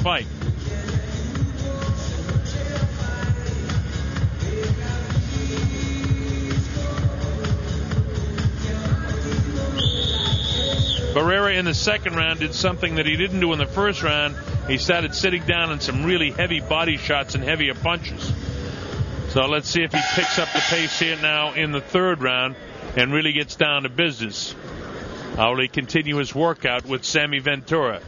fight. Barrera in the second round did something that he didn't do in the first round. He started sitting down on some really heavy body shots and heavier punches. So let's see if he picks up the pace here now in the third round and really gets down to business. How will he continue his workout with Sammy Ventura?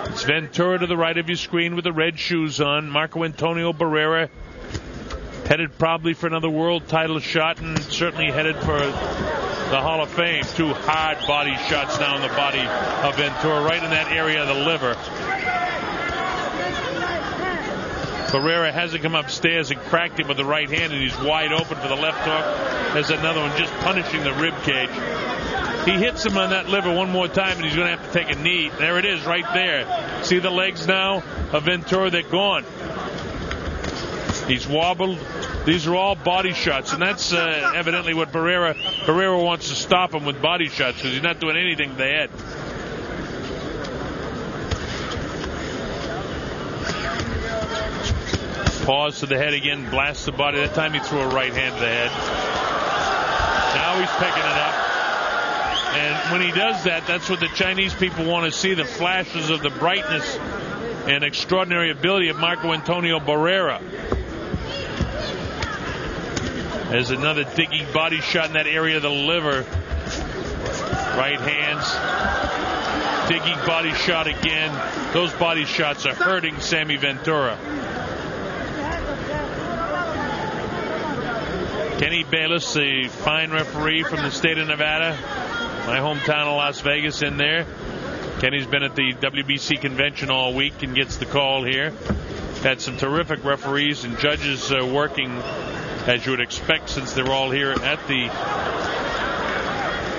It's Ventura to the right of your screen with the red shoes on. Marco Antonio Barrera headed probably for another world title shot and certainly headed for the Hall of Fame. Two hard body shots now in the body of Ventura, right in that area of the liver. Barrera hasn't come upstairs and cracked him with the right hand, and he's wide open for the left hook. There's another one just punishing the rib cage. He hits him on that liver one more time, and he's going to have to take a knee. There it is right there. See the legs now of Ventura? They're gone. He's wobbled. These are all body shots, and that's evidently what Barrera wants to stop him with body shots because he's not doing anything to the head. Pause to the head again, blasts the body. That time he threw a right hand to the head. Now he's picking it up. And when he does that, that's what the Chinese people want to see, the flashes of the brightness and extraordinary ability of Marco Antonio Barrera. There's another digging body shot in that area of the liver. Right hands. Digging body shot again. Those body shots are hurting Sammy Ventura. Kenny Bayless, the fine referee from the state of Nevada, my hometown of Las Vegas, in there. Kenny's been at the WBC convention all week and gets the call here. Had some terrific referees and judges working, as you would expect, since they're all here at the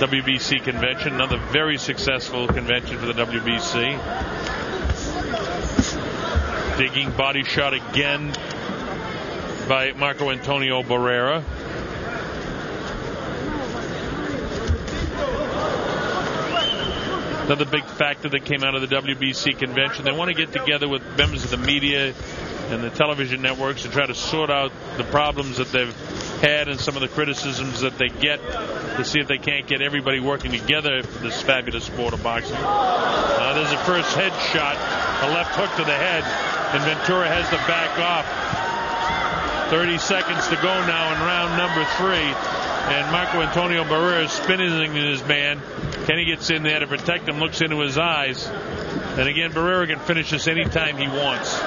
WBC convention. Another very successful convention for the WBC. Digging body shot again by Marco Antonio Barrera. Another big factor that came out of the WBC convention. They want to get together with members of the media and the television networks and try to sort out the problems that they've had and some of the criticisms that they get to see if they can't get everybody working together for this fabulous sport of boxing. There's a first head shot, a left hook to the head, and Ventura has to back off. 30 seconds to go now in round number 3. And Marco Antonio Barrera is spinning his man. Kenny gets in there to protect him, looks into his eyes. And again, Barrera can finish this anytime he wants.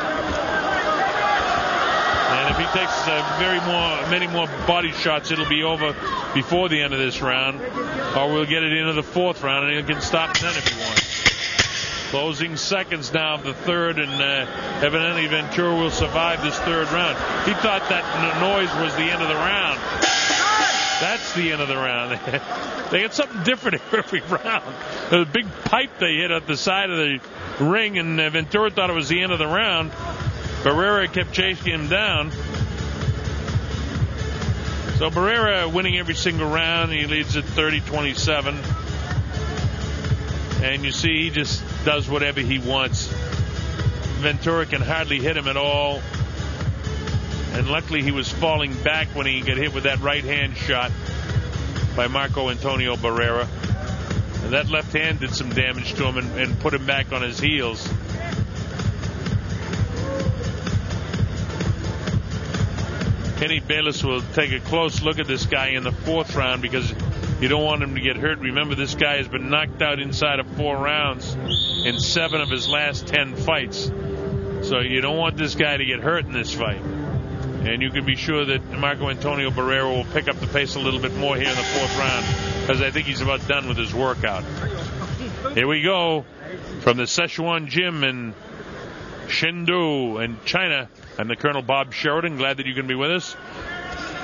And if he takes many more body shots, it'll be over before the end of this round. Or we'll get it into the fourth round, and he can stop then if he wants. Closing seconds now of the third, and evidently Ventura will survive this third round. He thought that noise was the end of the round. That's the end of the round. They get something different every round. There's a big pipe they hit at the side of the ring, and Ventura thought it was the end of the round. Barrera kept chasing him down. So Barrera winning every single round. He leads at 30-27. And you see, he just does whatever he wants. Ventura can hardly hit him at all. And luckily he was falling back when he got hit with that right hand shot by Marco Antonio Barrera. And that left hand did some damage to him and put him back on his heels. Kenny Bayless will take a close look at this guy in the fourth round because you don't want him to get hurt. Remember, this guy has been knocked out inside of 4 rounds in 7 of his last 10 fights. So you don't want this guy to get hurt in this fight. And you can be sure that Marco Antonio Barrera will pick up the pace a little bit more here in the fourth round because I think he's about done with his workout. Here we go from the Sichuan gym in Chengdu in China. I'm the Colonel Bob Sheridan. Glad that you can be with us.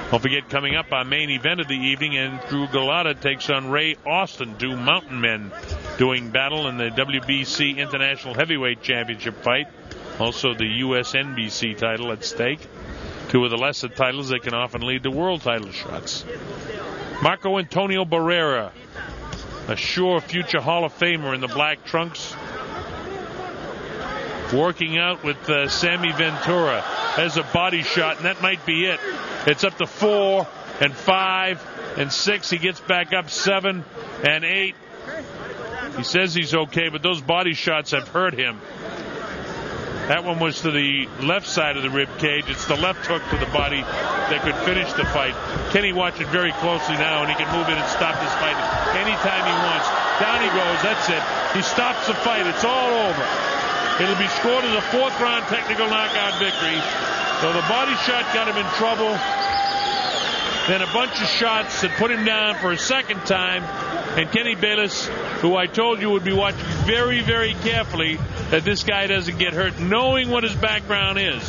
Don't forget, coming up, our main event of the evening, Andrew Galata takes on Ray Austin, 2 mountain men doing battle in the WBC International Heavyweight Championship fight. Also the US NBC title at stake. 2 of the lesser titles that can often lead to world title shots. Marco Antonio Barrera, a sure future Hall of Famer in the black trunks. working out with Sammy Ventura. There's a body shot, and that might be it. It's up to 4 and 5 and 6. He gets back up 7 and 8. He says he's okay, but those body shots have hurt him. That one was to the left side of the rib cage. It's the left hook to the body that could finish the fight. Kenny watch it very closely now, and he can move in and stop this fight anytime he wants. Down he goes. That's it. He stops the fight. It's all over. It'll be scored as a 4th-round technical knockout victory. So the body shot got him in trouble. Then a bunch of shots that put him down for a second time. And Kenny Bayless, who I told you would be watching very, very carefully that this guy doesn't get hurt, knowing what his background is.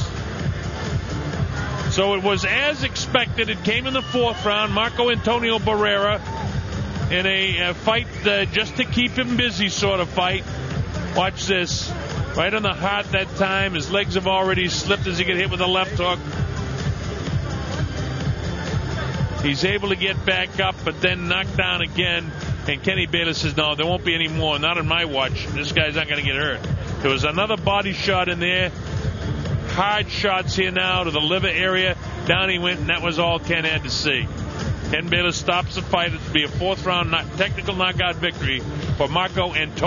So it was as expected. It came in the 4th round. Marco Antonio Barrera in a fight just to keep him busy sort of fight. Watch this. Right on the heart that time. His legs have already slipped as he get hit with a left hook. He's able to get back up, but then knocked down again. And Kenny Bayless says, no, there won't be any more. Not on my watch. This guy's not going to get hurt. There was another body shot in there. Hard shots here now to the liver area. Down he went, and that was all Ken had to see. Ken Bayless stops the fight. It'll be a 4th round technical knockout victory for Marco Antonio.